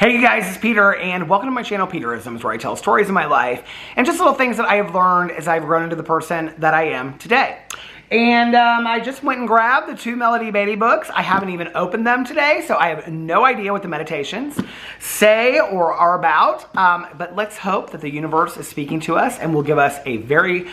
Hey guys, it's Peter, and welcome to my channel, Peterisms, where I tell stories of my life and just little things that I have learned as I've grown into the person that I am today. And I just went and grabbed the 2 Melody Beatty books. I haven't even opened them today, so I have no idea what the meditations say or are about. But let's hope that the universe is speaking to us and will give us a very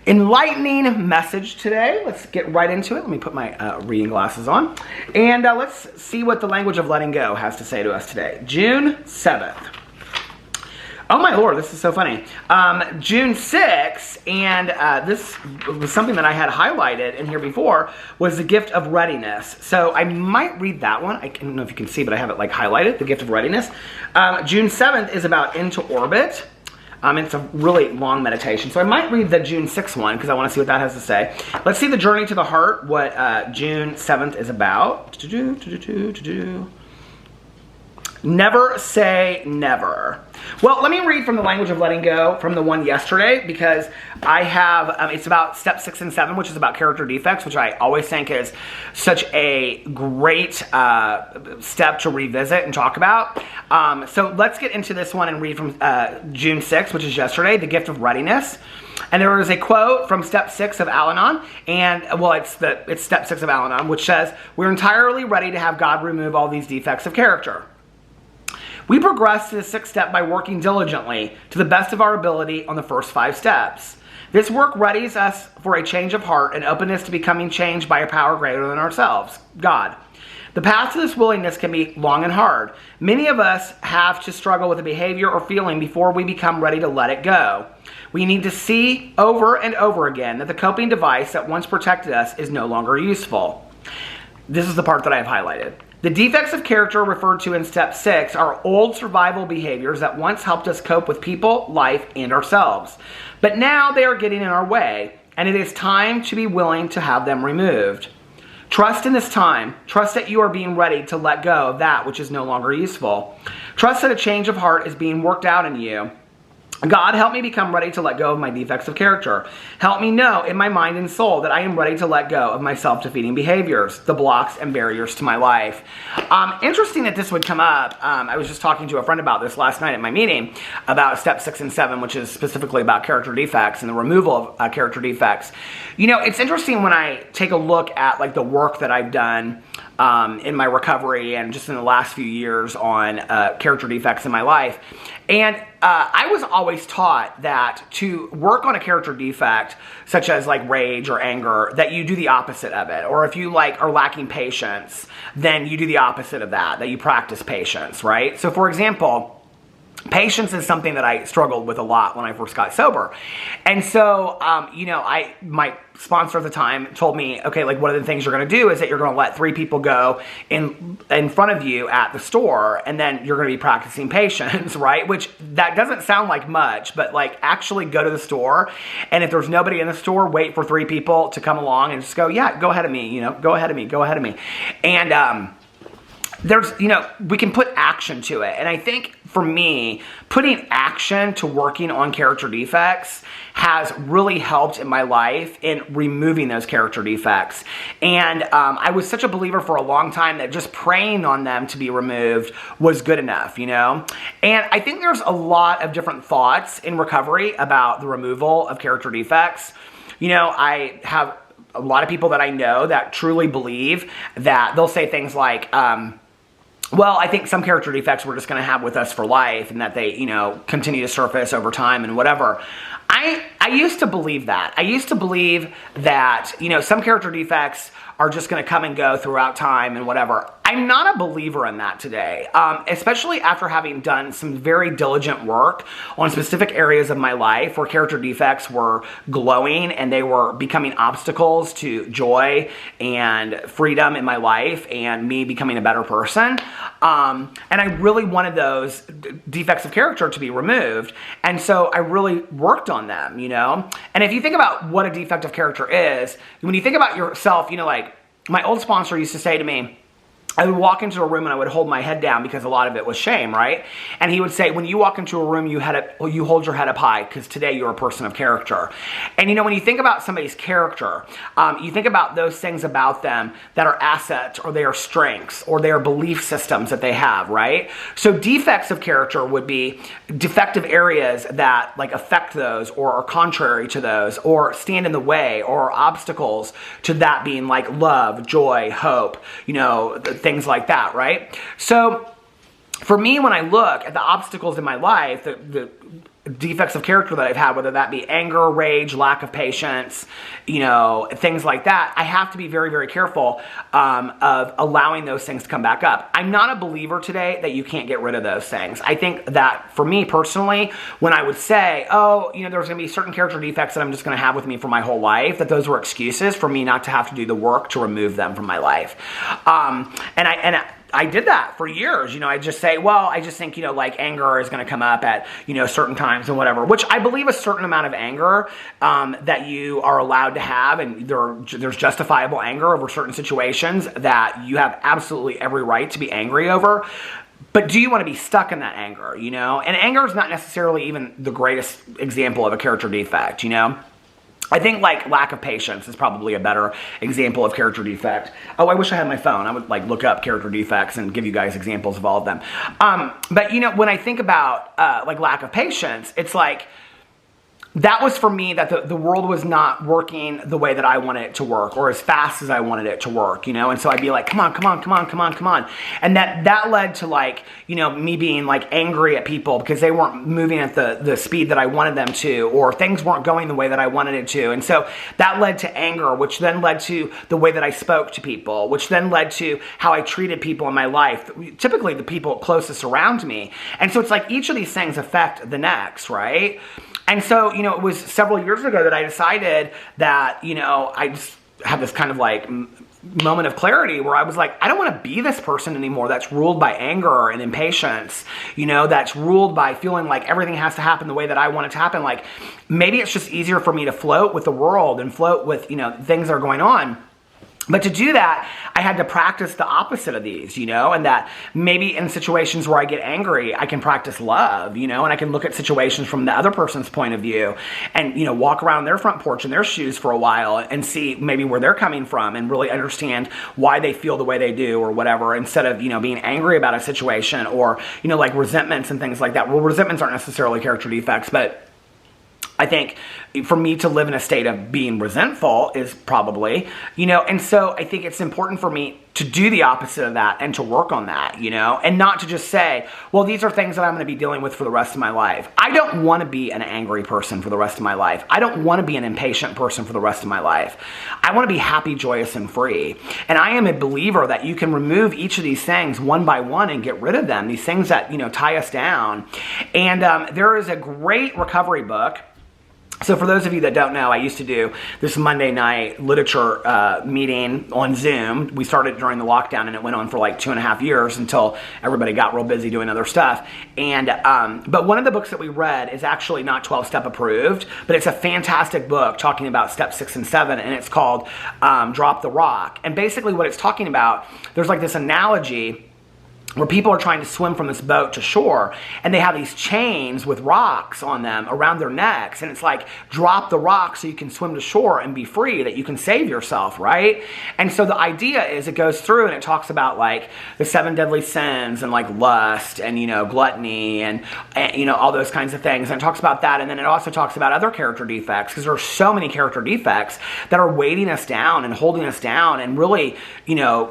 enlightening message today. Let's get right into it. Let me put my reading glasses on. And let's see what the language of letting go has to say to us today. June 7th. Oh my Lord, this is so funny. June 6th, and this was something that I had highlighted in here before, was the gift of readiness. So I might read that one. I don't know if you can see, but I have it like highlighted, the gift of readiness. June 7th is about into orbit. It's a really long meditation. So I might read the June 6th one because I want to see what that has to say. Let's see the journey to the heart, what June 7th is about. Never say never. Well, let me read from the language of letting go from the one yesterday, because I have, it's about step 6 and 7, which is about character defects, which I always think is such a great step to revisit and talk about. So let's get into this one and read from June 6th, which is yesterday, the gift of readiness. And there is a quote from step 6 of Al-Anon, and well, it's step 6 of Al-Anon, which says, "We're entirely ready to have God remove all these defects of character. We progress to the 6th step by working diligently to the best of our ability on the first 5 steps. This work readies us for a change of heart and openness to becoming changed by a power greater than ourselves, God. The path to this willingness can be long and hard. Many of us have to struggle with a behavior or feeling before we become ready to let it go. We need to see over and over again that the coping device that once protected us is no longer useful." This is the part that I have highlighted. "The defects of character referred to in step 6 are old survival behaviors that once helped us cope with people, life, and ourselves. But now they are getting in our way, and it is time to be willing to have them removed. Trust in this time. Trust that you are being ready to let go of that which is no longer useful. Trust that a change of heart is being worked out in you. God, help me become ready to let go of my defects of character. Help me know in my mind and soul that I am ready to let go of my self-defeating behaviors, the blocks and barriers to my life." Interesting that this would come up. I was just talking to a friend about this last night at my meeting about step 6 and 7, which is specifically about character defects and the removal of character defects. You know, it's interesting when I take a look at like the work that I've done in my recovery and just in the last few years on character defects in my life. And I was always taught that to work on a character defect, such as like rage or anger, that you do the opposite of it. Or if you like are lacking patience, then you do the opposite of that you practice patience, right? So for example, patience is something that I struggled with a lot when I first got sober. And so, you know, my sponsor at the time told me, okay, like one of the things you're going to do is that you're going to let 3 people go in front of you at the store, and then you're going to be practicing patience, right? Which that doesn't sound like much, but like actually go to the store, and if there's nobody in the store, wait for 3 people to come along and just go, yeah, go ahead of me, you know, go ahead of me, go ahead of me. And, there's, you know, we can put action to it. And I think for me, putting action to working on character defects has really helped in my life in removing those character defects. And I was such a believer for a long time that just praying on them to be removed was good enough, you know? And I think there's a lot of different thoughts in recovery about the removal of character defects. You know, I have a lot of people that I know that truly believe that they'll say things like, well, I think some character defects we're just going to have with us for life, and that they, you know, continue to surface over time and whatever. I used to believe that. I used to believe that, you know, some character defects are just going to come and go throughout time and whatever. I'm not a believer in that today, especially after having done some very diligent work on specific areas of my life where character defects were glowing and they were becoming obstacles to joy and freedom in my life and me becoming a better person. And I really wanted those defects of character to be removed. And so I really worked on them, you know? And if you think about what a defect of character is, when you think about yourself, you know, like my old sponsor used to say to me, I would walk into a room and I would hold my head down because a lot of it was shame, right? And he would say, when you walk into a room, you hold your head up high because today you're a person of character. And when you think about somebody's character, you think about those things about them that are assets or they are strengths or they are belief systems that they have, right? So defects of character would be defective areas that like affect those or are contrary to those or stand in the way or are obstacles to that being like love, joy, hope, things like that, right? So for me, when I look at the obstacles in my life, the defects of character that I've had, whether that be anger, rage, lack of patience, things like that, I have to be very, very careful of allowing those things to come back up. I'm not a believer today that you can't get rid of those things. I think that for me personally, when I would say, there's going to be certain character defects that I'm just going to have with me for my whole life, that those were excuses for me not to have to do the work to remove them from my life. I did that for years. I just say, I just think, like anger is going to come up at, certain times and whatever, which I believe a certain amount of anger that you are allowed to have. And there's justifiable anger over certain situations that you have absolutely every right to be angry over. But do you want to be stuck in that anger, And anger is not necessarily even the greatest example of a character defect, I think like lack of patience is probably a better example of character defect. Oh, I wish I had my phone. I would like look up character defects and give you guys examples of all of them. But when I think about like lack of patience, it's like that was for me that the world was not working the way that I wanted it to work or as fast as I wanted it to work, And so I'd be like, come on. And that led to like, me being like angry at people because they weren't moving at the speed that I wanted them to, or things weren't going the way that I wanted it to. And so that led to anger, which then led to the way that I spoke to people, which then led to how I treated people in my life, typically the people closest around me. And so it's like each of these things affect the next, right? And so, it was several years ago that I decided that, I just had this kind of like moment of clarity where I was like, I don't want to be this person anymore that's ruled by anger and impatience, that's ruled by feeling like everything has to happen the way that I want it to happen. Like maybe it's just easier for me to float with the world and float with, things that are going on. But to do that, I had to practice the opposite of these, and that maybe in situations where I get angry, I can practice love, and I can look at situations from the other person's point of view and, walk around their front porch in their shoes for a while and see maybe where they're coming from and really understand why they feel the way they do or whatever, instead of, being angry about a situation or, like resentments and things like that. Well, resentments aren't necessarily character defects, but I think for me to live in a state of being resentful is probably, and so I think it's important for me to do the opposite of that and to work on that, and not to just say, well, these are things that I'm going to be dealing with for the rest of my life. I don't want to be an angry person for the rest of my life. I don't want to be an impatient person for the rest of my life. I want to be happy, joyous, and free. And I am a believer that you can remove each of these things one by one and get rid of them, these things that, tie us down. And there is a great recovery book. So for those of you that don't know, I used to do this Monday night literature meeting on Zoom. We started during the lockdown and it went on for like 2.5 years until everybody got real busy doing other stuff. And but one of the books that we read is actually not 12-step approved, but it's a fantastic book talking about step 6 and 7, and it's called Drop the Rock. And basically what it's talking about, there's like this analogy where people are trying to swim from this boat to shore, and they have these chains with rocks on them around their necks, and it's like, drop the rock so you can swim to shore and be free, that you can save yourself, right? And so the idea is it goes through and it talks about like the 7 deadly sins and like lust and, gluttony and all those kinds of things, and it talks about that, and then it also talks about other character defects, because there are so many character defects that are weighting us down and holding us down and really,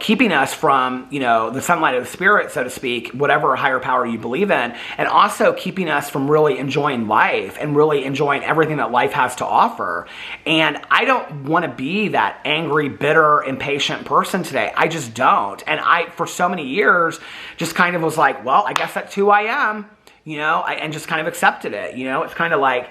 keeping us from, the sunlight of the spirit, so to speak, whatever higher power you believe in, and also keeping us from really enjoying life and really enjoying everything that life has to offer. And I don't want to be that angry, bitter, impatient person today. I just don't. And I, for so many years, just kind of was like, well, I guess that's who I am, and just kind of accepted it. It's kind of like,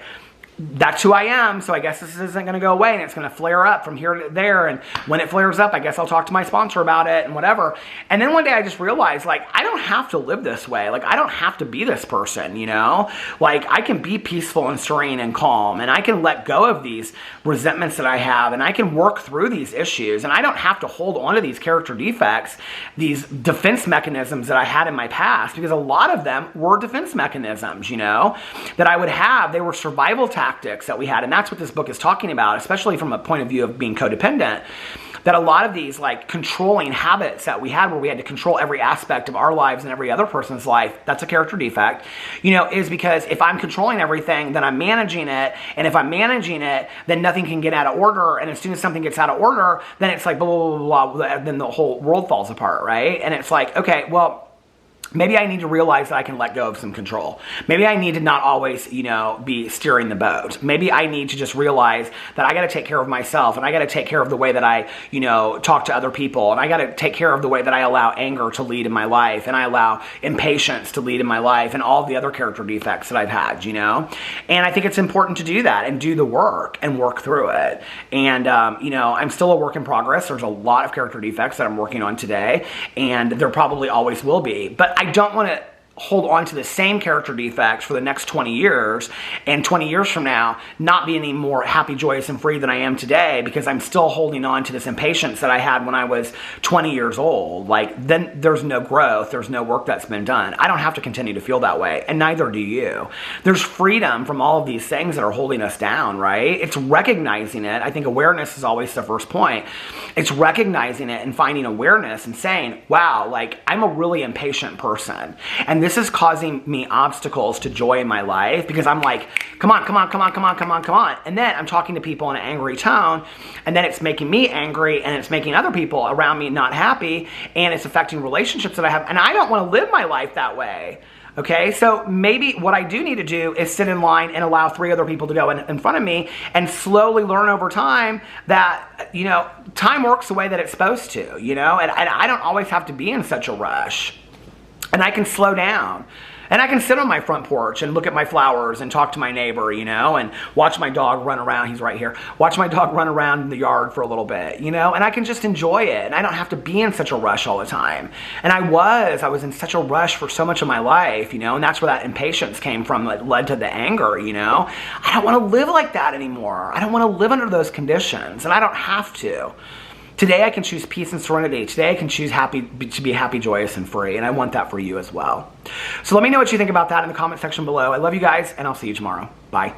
that's who I am, so I guess this isn't going to go away, and it's going to flare up from here to there, and when it flares up, I guess I'll talk to my sponsor about it and whatever. And then one day I just realized, like, I don't have to live this way. Like, I don't have to be this person, you know? Like, I can be peaceful and serene and calm, and I can let go of these resentments that I have, and I can work through these issues, and I don't have to hold on to these character defects, these defense mechanisms that I had in my past, because a lot of them were defense mechanisms, you know, that I would have. They were survival tactics that we had, and that's what this book is talking about, especially from a point of view of being codependent, that a lot of these like controlling habits that we had, where we had to control every aspect of our lives and every other person's life, that's a character defect, you know, is because if I'm controlling everything, then I'm managing it, and if I'm managing it, then nothing can get out of order, and as soon as something gets out of order, then it's like blah, blah, blah, blah, then the whole world falls apart, right? And it's like, okay, well, maybe I need to realize that I can let go of some control. Maybe I need to not always, you know, be steering the boat. Maybe I need to just realize that I got to take care of myself, and I got to take care of the way that I, you know, talk to other people, and I got to take care of the way that I allow anger to lead in my life, and I allow impatience to lead in my life, and all the other character defects that I've had, you know? And I think it's important to do that and do the work and work through it. And, you know, I'm still a work in progress. There's a lot of character defects that I'm working on today, and there probably always will be. But I don't want to hold on to the same character defects for the next 20 years, and 20 years from now not be any more happy, joyous, and free than I am today, because I'm still holding on to this impatience that I had when I was 20 years old. Like, then there's no growth, there's no work that's been done. I don't have to continue to feel that way, and neither do you. There's freedom from all of these things that are holding us down, right? It's recognizing it. I think awareness is always the first point. It's recognizing it and finding awareness and saying, wow, like, I'm a really impatient person, and this is causing me obstacles to joy in my life, because I'm like, come on, come on, come on, come on, come on, come on. And then I'm talking to people in an angry tone, and then it's making me angry, and it's making other people around me not happy, and it's affecting relationships that I have, and I don't want to live my life that way. Okay, so maybe what I do need to do is sit in line and allow 3 other people to go in front of me, and slowly learn over time that, you know, time works the way that it's supposed to, you know, and I don't always have to be in such a rush. And I can slow down, and I can sit on my front porch and look at my flowers and talk to my neighbor, you know, and watch my dog run around. He's right here. Watch my dog run around in the yard for a little bit, you know, and I can just enjoy it, and I don't have to be in such a rush all the time. And I was in such a rush for so much of my life, you know, and that's where that impatience came from that led to the anger, you know. I don't want to live like that anymore. I don't want to live under those conditions, and I don't have to. Today I can choose peace and serenity. Today I can choose to be happy, joyous, and free, and I want that for you as well. So let me know what you think about that in the comment section below. I love you guys, and I'll see you tomorrow. Bye.